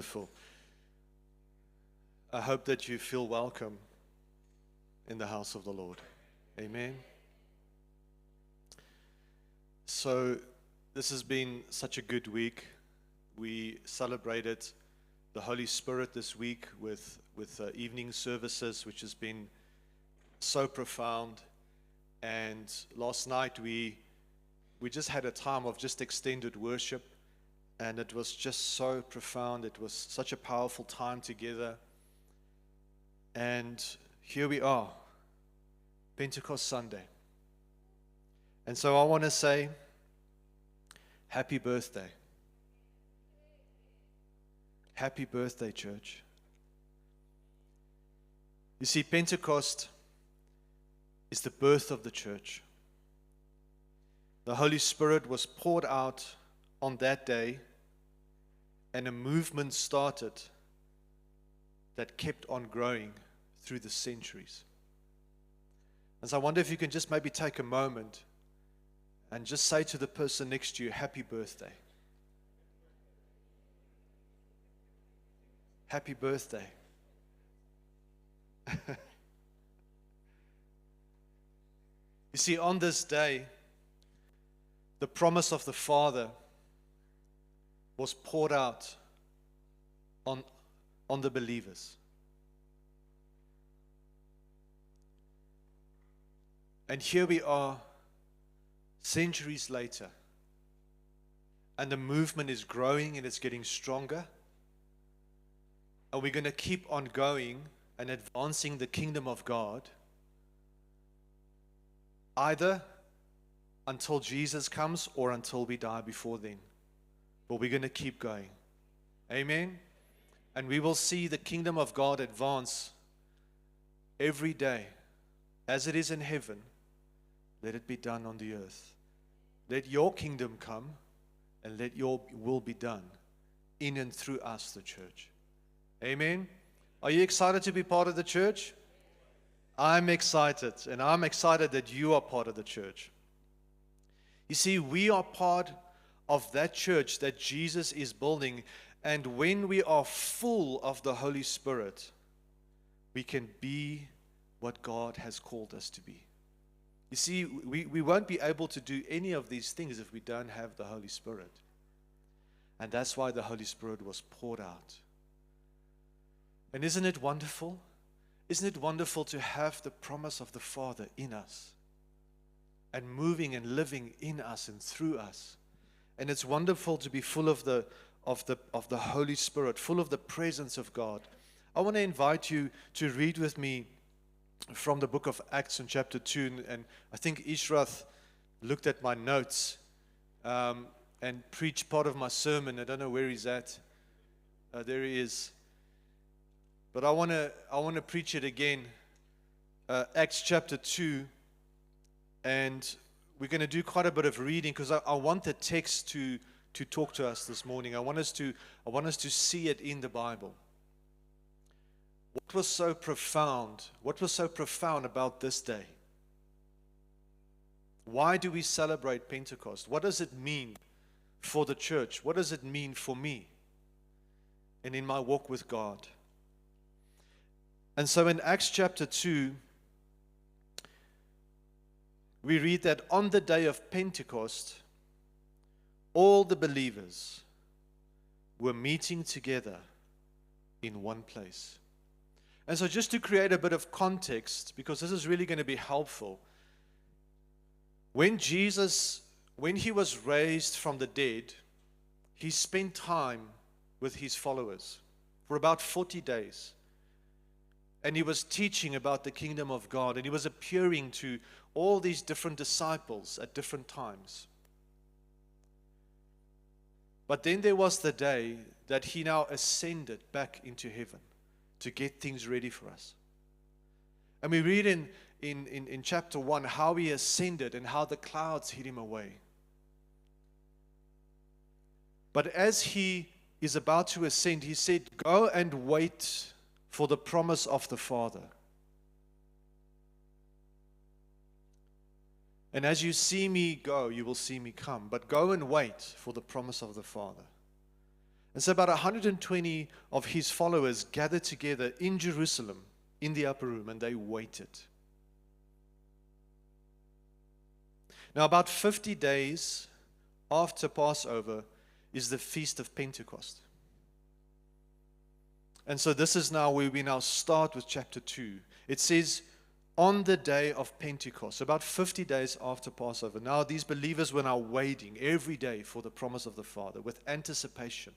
wonderful. I hope that you feel welcome in the house of the Lord. Amen. So this has been such a good week. We celebrated the Holy Spirit this week with evening services, which has been so profound. And last night we just had a time of just extended worship, and it was just so profound. It was such a powerful time together. And here we are, Pentecost Sunday. And so I want to say, happy birthday. Happy birthday, church. You see, Pentecost is the birth of the church. The Holy Spirit was poured out on that day, and a movement started that kept on growing through the centuries. And so I wonder if you can just maybe take a moment and just say to the person next to you, happy birthday. Happy birthday. You see, on this day, the promise of the Father was poured out on the believers. And here we are, centuries later, and the movement is growing and it's getting stronger. And we're going to keep on going and advancing the kingdom of God, either until Jesus comes or until we die before then. But we're going to keep going. Amen? And we will see the kingdom of God advance every day. As it is in heaven, let it be done on the earth. Let your kingdom come and let your will be done in and through us, the church. Amen? Are you excited to be part of the church? I'm excited, and I'm excited that you are part of the church. You see, we are part of that church that Jesus is building, and when we are full of the Holy Spirit, we can be what God has called us to be. You see, we won't be able to do any of these things if we don't have the Holy Spirit. And that's why the Holy Spirit was poured out. And isn't it wonderful? Isn't it wonderful to have the promise of the Father in us and moving and living in us and through us? And it's wonderful to be full of the Holy Spirit, full of the presence of God. I want to invite you to read with me from the book of Acts in chapter 2. And I think Ishrath looked at my notes and preached part of my sermon. I don't know where he's at. There he is. But I want to preach it again. Acts chapter 2. And we're going to do quite a bit of reading because I want the text to talk to us this morning. I want us to see it in the Bible. What was so profound? What was so profound about this day? Why do we celebrate Pentecost? What does it mean for the church? What does it mean for me and in my walk with God? And so in Acts chapter 2, we read that on the day of Pentecost, all the believers were meeting together in one place. And so just to create a bit of context, because this is really going to be helpful, when he was raised from the dead, he spent time with his followers for about 40 days. And he was teaching about the kingdom of God, and he was appearing to all these different disciples at different times. But then there was the day that he now ascended back into heaven to get things ready for us. And we read in chapter 1 how he ascended and how the clouds hid him away. But as he is about to ascend, he said, "Go and wait for the promise of the Father. And as you see me go, you will see me come. But go and wait for the promise of the Father." And so about 120 of his followers gathered together in Jerusalem in the upper room, and they waited. Now, about 50 days after Passover is the Feast of Pentecost. And so this is now where we now start with chapter 2. It says, on the day of Pentecost, about 50 days after Passover. Now these believers were now waiting every day for the promise of the Father with anticipation.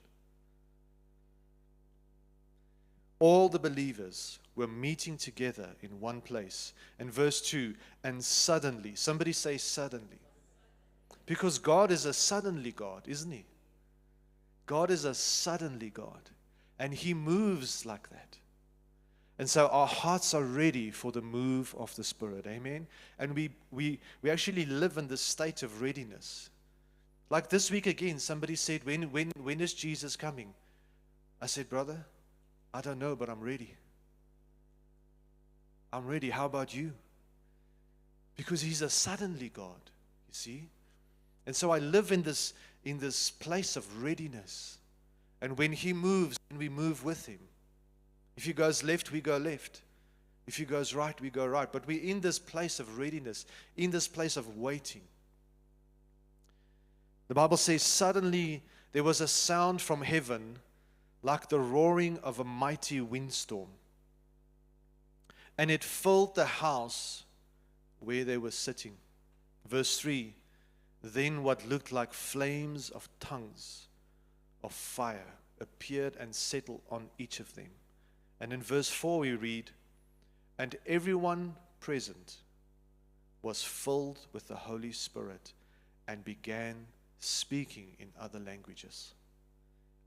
All the believers were meeting together in one place. And verse 2, and suddenly, somebody say suddenly. Because God is a suddenly God, isn't He? God is a suddenly God. And He moves like that. And so our hearts are ready for the move of the Spirit. Amen? And we actually live in this state of readiness. Like this week again, somebody said, when is Jesus coming? I said, brother, I don't know, but I'm ready. I'm ready. How about you? Because He's a suddenly God, you see? And so I live in this place of readiness. And when He moves, we move with Him. If He goes left, we go left. If He goes right, we go right. But we're in this place of readiness, in this place of waiting. The Bible says, suddenly there was a sound from heaven like the roaring of a mighty windstorm. And it filled the house where they were sitting. Verse 3, then what looked like flames of tongues of fire appeared and settled on each of them. And in verse 4 we read, and everyone present was filled with the Holy Spirit and began speaking in other languages,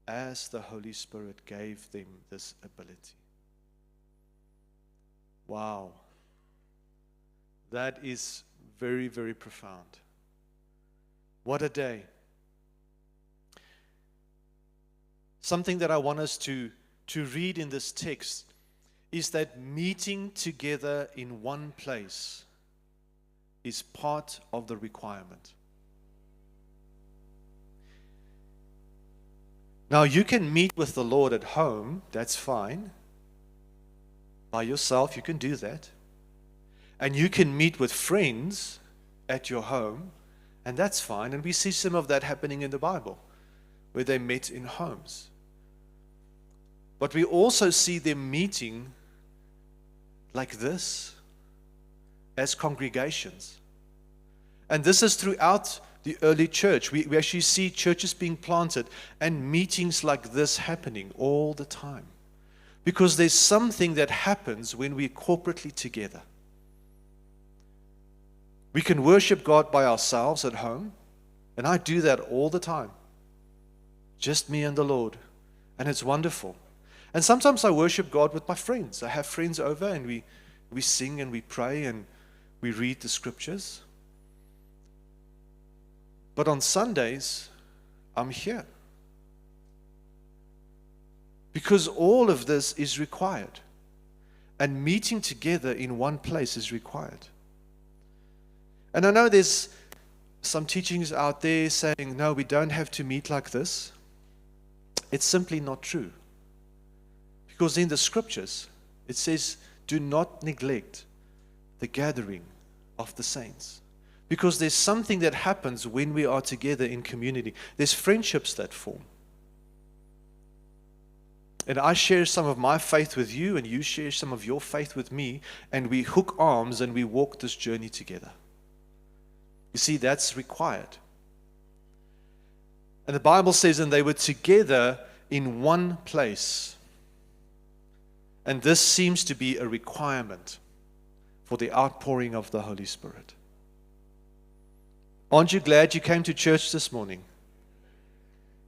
as the Holy Spirit gave them this ability. Wow. That is very, very profound. What a day. Something that I want us to read in this text is that meeting together in one place is part of the requirement. Now, you can meet with the Lord at home, that's fine. By yourself, you can do that. And you can meet with friends at your home, and that's fine. And we see some of that happening in the Bible, where they met in homes. But we also see them meeting like this as congregations. And this is throughout the early church. We actually see churches being planted and meetings like this happening all the time. Because there's something that happens when we're corporately together. We can worship God by ourselves at home, and I do that all the time. Just me and the Lord. And it's wonderful. And sometimes I worship God with my friends. I have friends over and we sing and we pray and we read the scriptures. But on Sundays, I'm here. Because all of this is required. And meeting together in one place is required. And I know there's some teachings out there saying, no, we don't have to meet like this. It's simply not true. Because in the scriptures, it says, do not neglect the gathering of the saints. Because there's something that happens when we are together in community. There's friendships that form. And I share some of my faith with you, and you share some of your faith with me, and we hook arms and we walk this journey together. You see, that's required. And the Bible says, and they were together in one place. And this seems to be a requirement for the outpouring of the Holy Spirit. Aren't you glad you came to church this morning?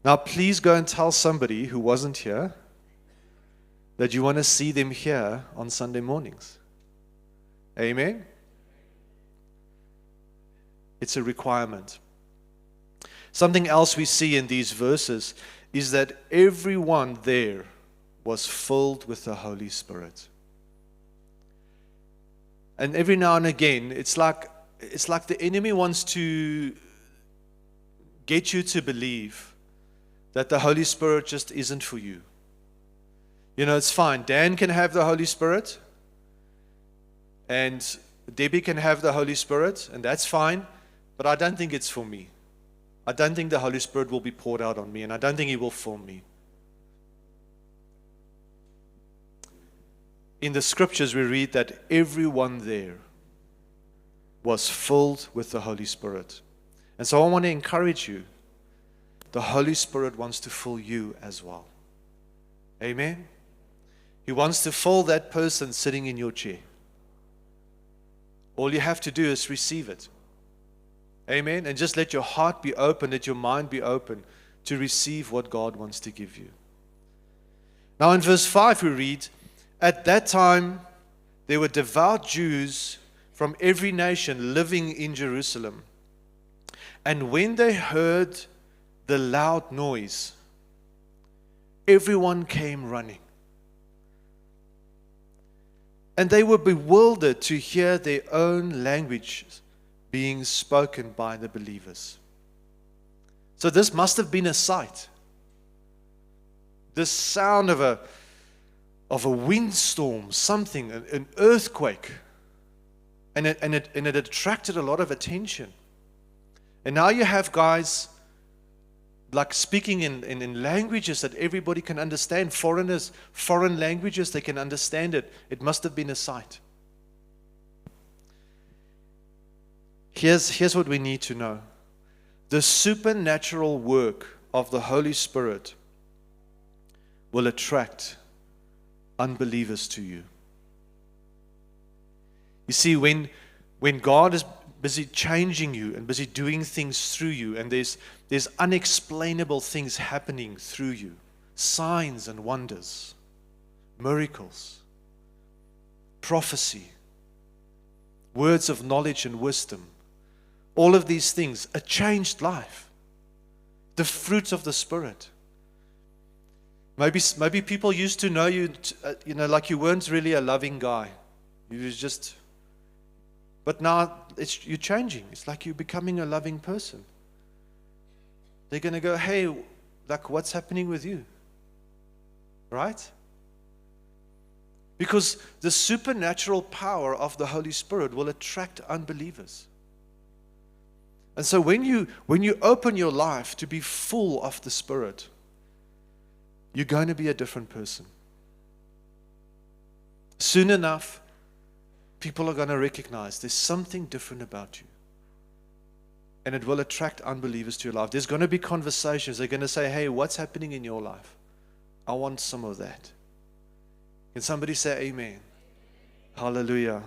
Now, please go and tell somebody who wasn't here that you want to see them here on Sunday mornings. Amen? It's a requirement. Something else we see in these verses is that everyone there was filled with the Holy Spirit. And every now and again, it's like the enemy wants to get you to believe that the Holy Spirit just isn't for you. You know, it's fine. Dan can have the Holy Spirit, and Debbie can have the Holy Spirit, and that's fine, but I don't think it's for me. I don't think the Holy Spirit will be poured out on me, and I don't think He will fill me. In the scriptures, we read that everyone there was filled with the Holy Spirit. And so I want to encourage you. The Holy Spirit wants to fill you as well. Amen? He wants to fill that person sitting in your chair. All you have to do is receive it. Amen? And just let your heart be open, let your mind be open to receive what God wants to give you. Now in verse 5 we read, at that time there were devout Jews from every nation living in Jerusalem. And when they heard the loud noise, everyone came running. And they were bewildered to hear their own language being spoken by the believers. So this must have been a sight. The sound of a windstorm, something, an earthquake. And it attracted a lot of attention. And now you have guys like speaking in languages that everybody can understand. Foreigners, foreign languages, they can understand it. It must have been a sight. Here's what we need to know. The supernatural work of the Holy Spirit will attract unbelievers to you. You see, when God is busy changing you and busy doing things through you, and there's unexplainable things happening through you, signs and wonders, miracles, prophecy, words of knowledge and wisdom, all of these things, a changed life, the fruit of the Spirit. Maybe people used to know you, like you weren't really a loving guy. You was just, but now you're changing. It's like you're becoming a loving person. They're going to go, hey, like what's happening with you? Right? Because the supernatural power of the Holy Spirit will attract unbelievers. And so when you open your life to be full of the Spirit, you're going to be a different person. Soon enough, people are going to recognize there's something different about you. And it will attract unbelievers to your life. There's going to be conversations. They're going to say, hey, what's happening in your life? I want some of that. Can somebody say amen? Hallelujah.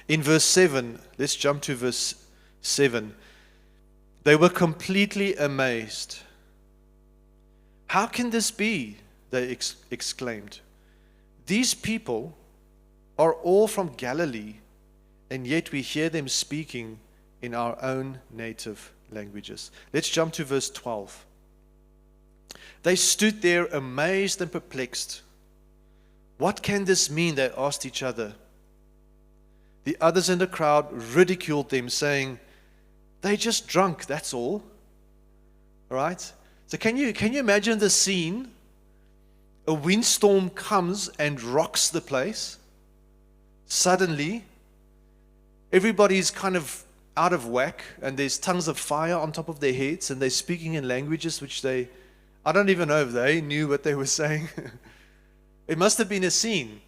In verse 7, let's jump to verse 7. They were completely amazed. How can this be? They exclaimed. These people are all from Galilee, and yet we hear them speaking in our own native languages. Let's jump to verse 12. They stood there amazed and perplexed. What can this mean? They asked each other. The others in the crowd ridiculed them, saying, they're just drunk, that's all. All right? So can you imagine the scene? A windstorm comes and rocks the place. Suddenly, everybody's kind of out of whack, and there's tongues of fire on top of their heads, and they're speaking in languages which I don't even know if they knew what they were saying. It must have been a scene.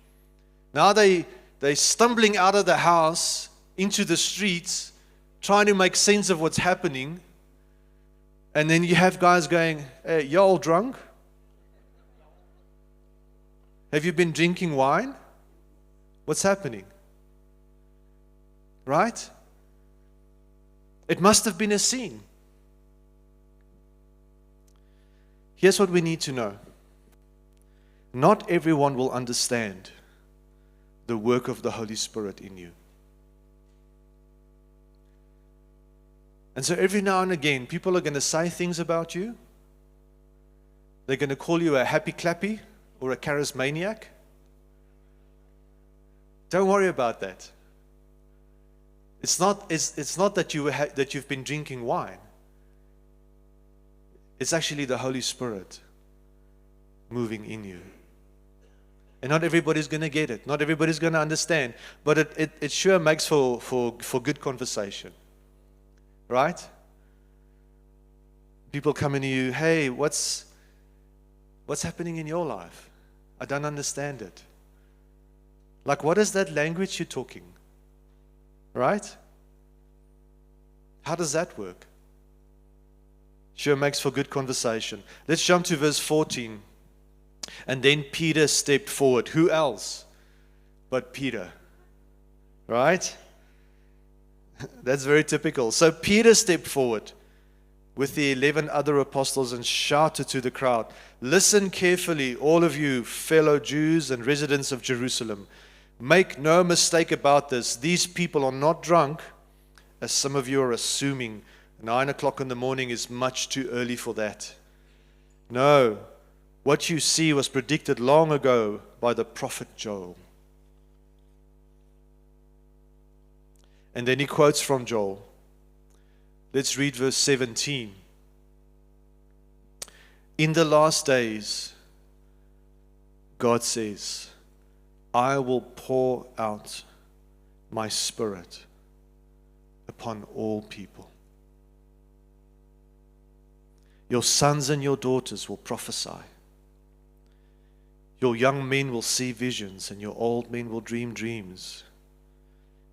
Now they're stumbling out of the house into the streets, trying to make sense of what's happening. And then you have guys going, hey, you all drunk? Have you been drinking wine? What's happening? Right? It must have been a scene. Here's what we need to know. Not everyone will understand the work of the Holy Spirit in you. And so every now and again, people are going to say things about you. They're going to call you a happy clappy or a charismaniac. Don't worry about that. It's not that you've been drinking wine. It's actually the Holy Spirit moving in you. And not everybody's going to get it. Not everybody's going to understand. But it sure makes for good conversation. Right? People coming to you, hey, what's happening in your life? I don't understand it. Like, what is that language you're talking? Right? How does that work? Sure makes for good conversation. Let's jump to verse 14. And then Peter stepped forward. Who else but Peter? Right? That's very typical. So Peter stepped forward with the 11 other apostles and shouted to the crowd, "Listen carefully, all of you fellow Jews and residents of Jerusalem. Make no mistake about this. These people are not drunk, as some of you are assuming. 9 o'clock in the morning is much too early for that. No, what you see was predicted long ago by the prophet Joel." And then he quotes from Joel. Let's read verse 17. "In the last days, God says, I will pour out my Spirit upon all people. Your sons and your daughters will prophesy. Your young men will see visions, and your old men will dream dreams.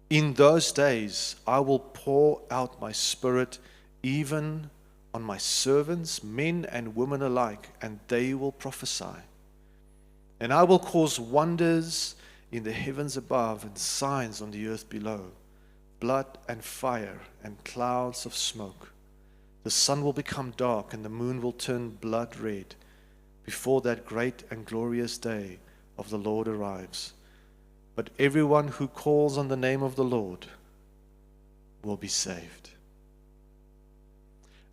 In those days, I will pour out my Spirit even on my servants, men and women alike, and they will prophesy. And I will cause wonders in the heavens above and signs on the earth below, blood and fire and clouds of smoke. The sun will become dark and the moon will turn blood red before that great and glorious day of the Lord arrives. But everyone who calls on the name of the Lord will be saved."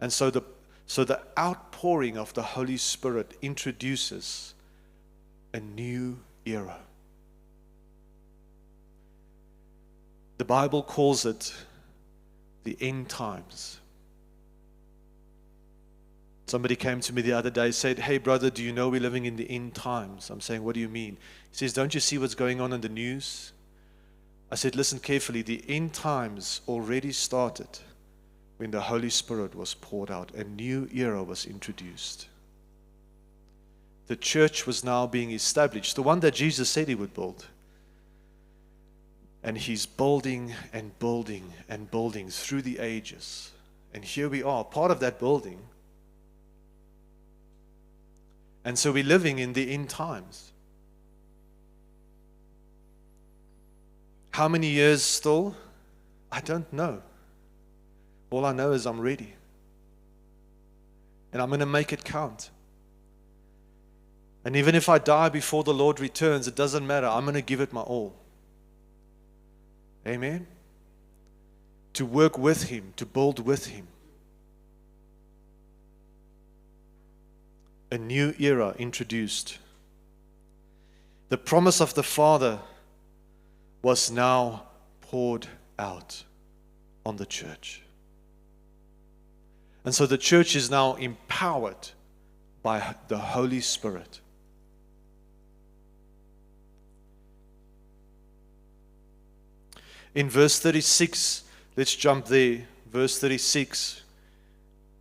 And so the outpouring of the Holy Spirit introduces a new era. The Bible calls it the end times. Somebody came to me the other day, said, "Hey brother, do you know we're living in the end times?" I'm saying, "What do you mean?" He says, "Don't you see what's going on in the news?" I said, "Listen carefully. The end times already started when the Holy Spirit was poured out. A new era was introduced. The church was now being established, the one that Jesus said he would build. And he's building and building and building through the ages. And here we are, part of that building. And so we're living in the end times. How many years still? I don't know. All I know is I'm ready. And I'm going to make it count. And even if I die before the Lord returns, it doesn't matter. I'm going to give it my all. Amen? To work with Him, to build with Him. A new era introduced. The promise of the Father was now poured out on the church. And so the church is now empowered by the Holy Spirit. In verse 36, let's jump there. Verse 36,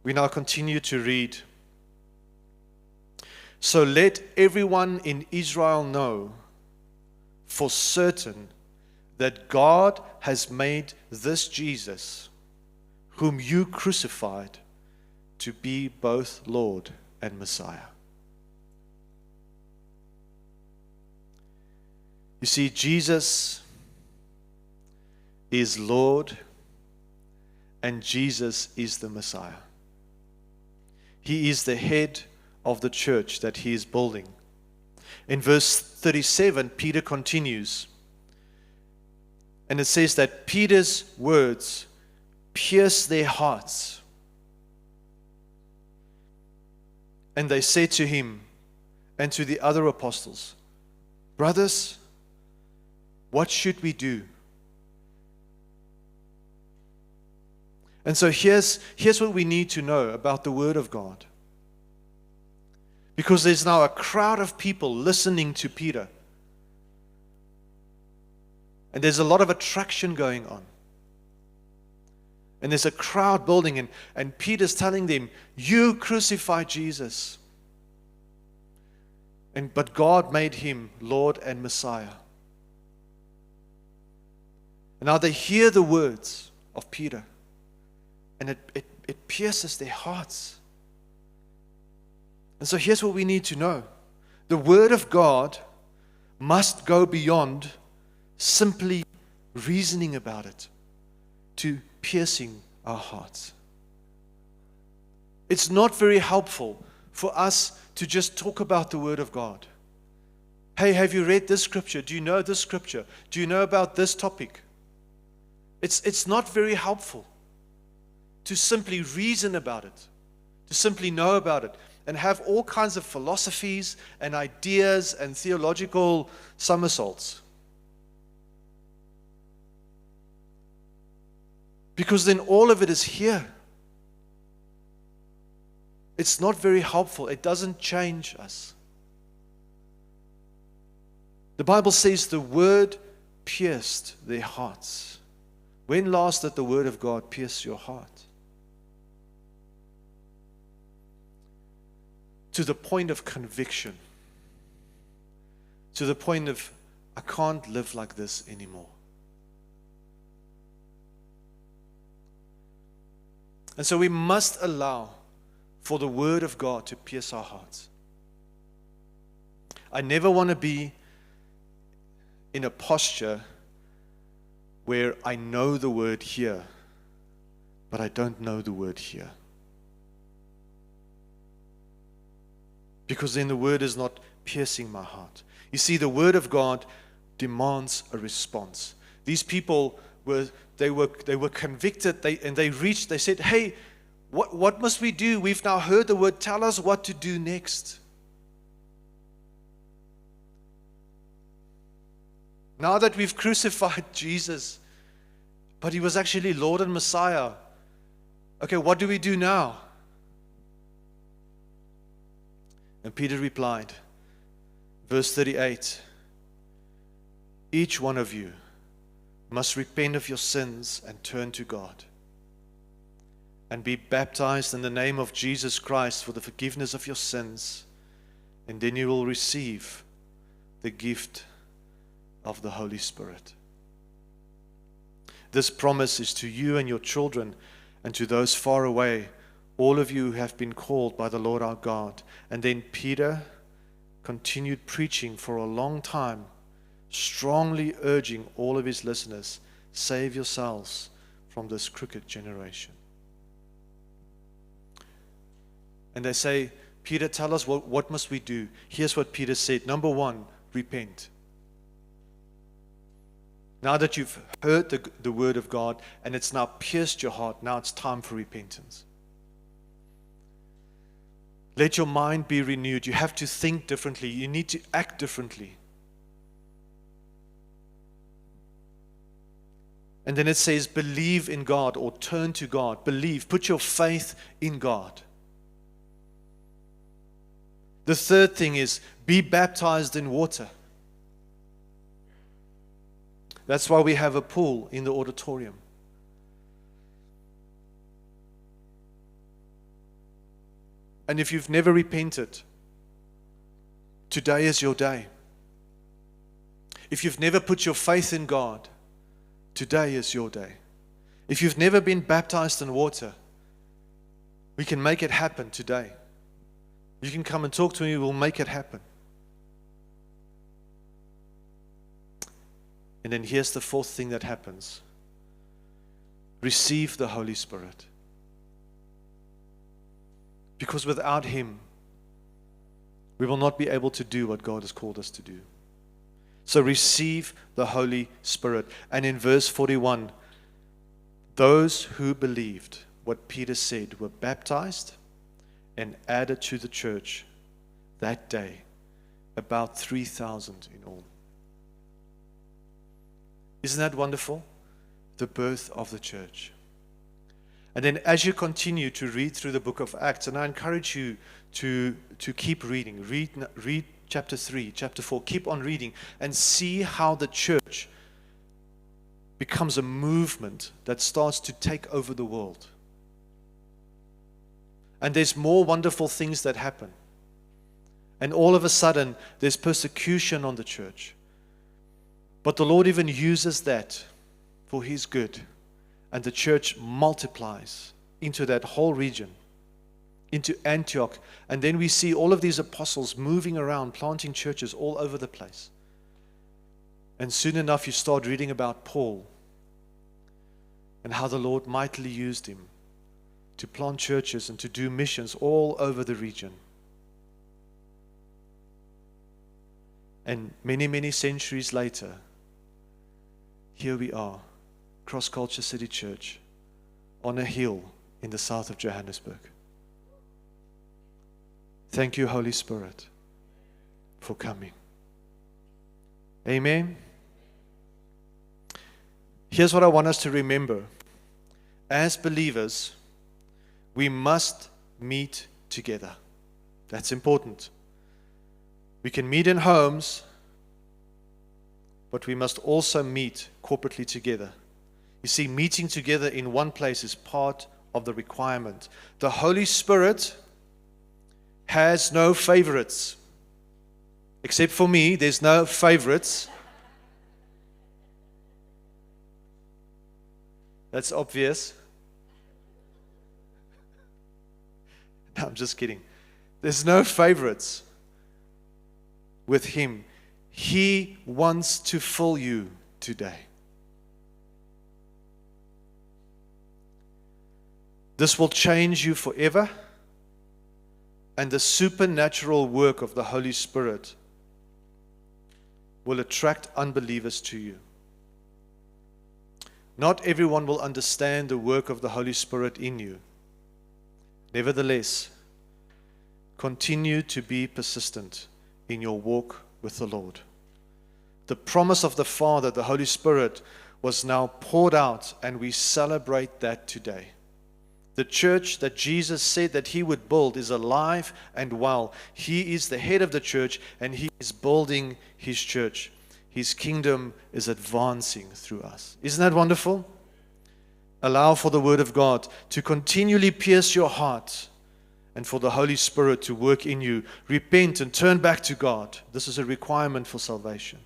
we now continue to read. "So let everyone in Israel know for certain that God has made this Jesus, whom you crucified, to be both Lord and Messiah." You see, Jesus is Lord and Jesus is the Messiah. He is the head of the church that he is building. In verse 37, Peter continues. And it says that Peter's words pierced their hearts. And they said to him and to the other apostles, "Brothers, what should we do?" And so here's what we need to know about the Word of God. Because there's now a crowd of people listening to Peter. And there's a lot of attraction going on. And there's a crowd building, and Peter's telling them, you crucified Jesus. But God made him Lord and Messiah. And now they hear the words of Peter, and it pierces their hearts. And so here's what we need to know. The Word of God must go beyond simply reasoning about it to piercing our hearts. It's not very helpful for us to just talk about the Word of God. Hey, have you read this scripture? Do you know this scripture? Do you know about this topic? It's not very helpful to simply reason about it, to simply know about it, and have all kinds of philosophies and ideas and theological somersaults. Because then all of it is here. It's not very helpful. It doesn't change us. The Bible says the Word pierced their hearts. When last did the Word of God pierce your heart? To the point of conviction. To the point of, I can't live like this anymore. And so we must allow for the Word of God to pierce our hearts. I never want to be in a posture where I know the Word here, but I don't know the Word here. Because then the Word is not piercing my heart. You see, the Word of God demands a response. These people were convicted, they said, hey, what must we do? We've now heard the Word. Tell us what to do next. Now that we've crucified Jesus, but He was actually Lord and Messiah, okay, what do we do now? And Peter replied, verse 38, each one of you must repent of your sins and turn to God, and be baptized in the name of Jesus Christ for the forgiveness of your sins, and then you will receive the gift of the Holy Spirit. This promise is to you and your children and to those far away, all of you who have been called by the Lord our God. And then Peter continued preaching for a long time, strongly urging all of his listeners, save yourselves from this crooked generation. And they say, Peter, tell us what must we do? Here's what Peter said. Number one, repent. Now that you've heard the word of God and it's now pierced your heart, now it's time for repentance. Let your mind be renewed. You have to think differently. You need to act differently. And then it says, believe in God or turn to God. Believe. Put your faith in God. The third thing is, be baptized in water. That's why we have a pool in the auditorium. And if you've never repented, today is your day. If you've never put your faith in God, today is your day. If you've never been baptized in water, we can make it happen today. You can come and talk to me, we'll make it happen. And then here's the fourth thing that happens. Receive the Holy Spirit. Because without Him, we will not be able to do what God has called us to do. So receive the Holy Spirit. And in verse 41, those who believed what Peter said were baptized and added to the church that day, about 3,000 in all. Isn't that wonderful? The birth of the church. And then as you continue to read through the book of Acts, and I encourage you to keep reading. Read chapter 3, chapter 4. Keep on reading and see how the church becomes a movement that starts to take over the world. And there's more wonderful things that happen. And all of a sudden, there's persecution on the church. But the Lord even uses that for His good. And the church multiplies into that whole region, into Antioch. And then we see all of these apostles moving around, planting churches all over the place. And soon enough, you start reading about Paul and how the Lord mightily used him to plant churches and to do missions all over the region. And many, many centuries later, here we are, Cross Culture City Church, on a hill in the south of Johannesburg. Thank you, Holy Spirit, for coming. Amen. Here's what I want us to remember. As believers, we must meet together. That's important. We can meet in homes, but we must also meet corporately together. You see, meeting together in one place is part of the requirement. The Holy Spirit has no favorites. Except for me, there's no favorites. That's obvious. No, I'm just kidding. There's no favorites with Him. He wants to fill you today. This will change you forever, and the supernatural work of the Holy Spirit will attract unbelievers to you. Not everyone will understand the work of the Holy Spirit in you. Nevertheless, continue to be persistent in your walk with the Lord. The promise of the Father, the Holy Spirit, was now poured out, and we celebrate that today. The church that Jesus said that He would build is alive and well. He is the head of the church, and He is building His church. His kingdom is advancing through us. Isn't that wonderful? Allow for the Word of God to continually pierce your heart and for the Holy Spirit to work in you. Repent and turn back to God. This is a requirement for salvation.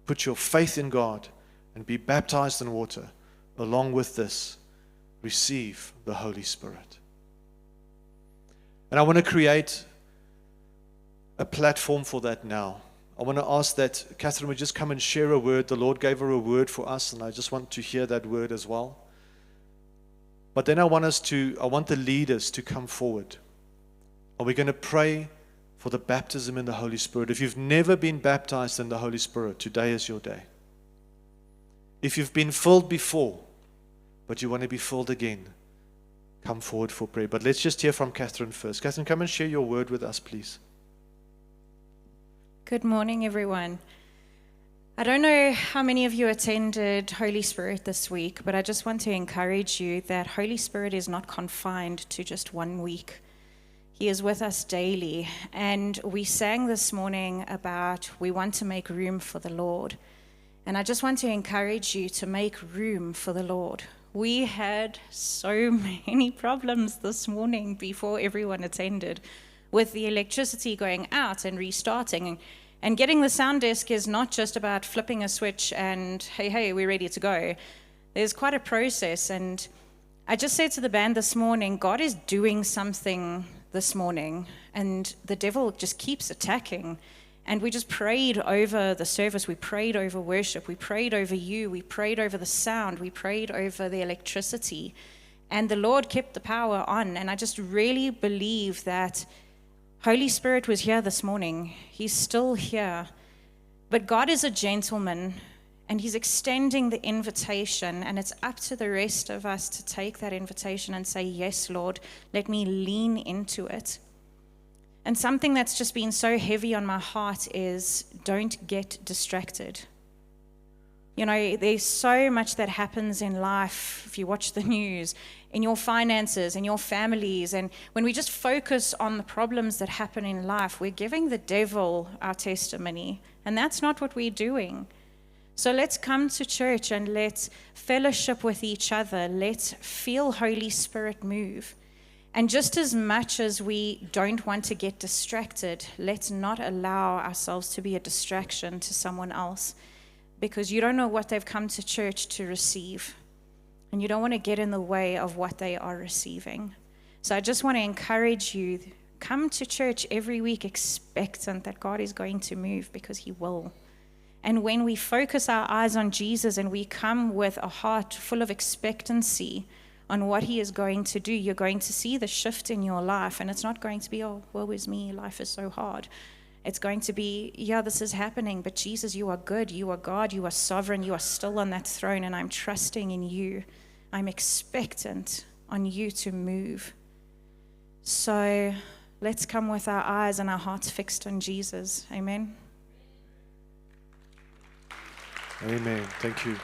Put your faith in God and be baptized in water. Along with this, receive the Holy Spirit. And I want to create a platform for that now. I want to ask that Catherine would just come and share a word. The Lord gave her a word for us, and I just want to hear that word as well. But then I want the leaders to come forward. Are we going to pray for the baptism in the Holy Spirit? If you've never been baptized in the Holy Spirit, today is your day. If you've been filled before, but you want to be filled again, come forward for prayer. But let's just hear from Catherine first. Catherine, come and share your word with us, please. Good morning, everyone. I don't know how many of you attended Holy Spirit this week, but I just want to encourage you that Holy Spirit is not confined to just 1 week. He is with us daily. And we sang this morning about we want to make room for the Lord. And I just want to encourage you to make room for the Lord. We had so many problems this morning before everyone attended with the electricity going out and restarting. And getting the sound desk is not just about flipping a switch and, hey, we're ready to go. There's quite a process. And I just said to the band this morning, God is doing something this morning, and the devil just keeps attacking. And we just prayed over the service. We prayed over worship. We prayed over you. We prayed over the sound. We prayed over the electricity. And the Lord kept the power on. And I just really believe that Holy Spirit was here this morning. He's still here. But God is a gentleman, and He's extending the invitation, and it's up to the rest of us to take that invitation and say, yes, Lord, let me lean into it. And something that's just been so heavy on my heart is don't get distracted. You know, there's so much that happens in life. If you watch the news, in your finances, in your families. And when we just focus on the problems that happen in life, we're giving the devil our testimony. And that's not what we're doing. So let's come to church and let's fellowship with each other. Let's feel Holy Spirit move. And just as much as we don't want to get distracted, let's not allow ourselves to be a distraction to someone else, because you don't know what they've come to church to receive. And you don't want to get in the way of what they are receiving. So I just want to encourage you, come to church every week expectant that God is going to move, because he will. And when we focus our eyes on Jesus and we come with a heart full of expectancy on what he is going to do, you're going to see the shift in your life. And it's not going to be, oh, woe is me, life is so hard. It's going to be, yeah, this is happening, but Jesus, you are good, you are God, you are sovereign, you are still on that throne, and I'm trusting in you. I'm expectant on you to move. So let's come with our eyes and our hearts fixed on Jesus. Amen. Amen. Thank you.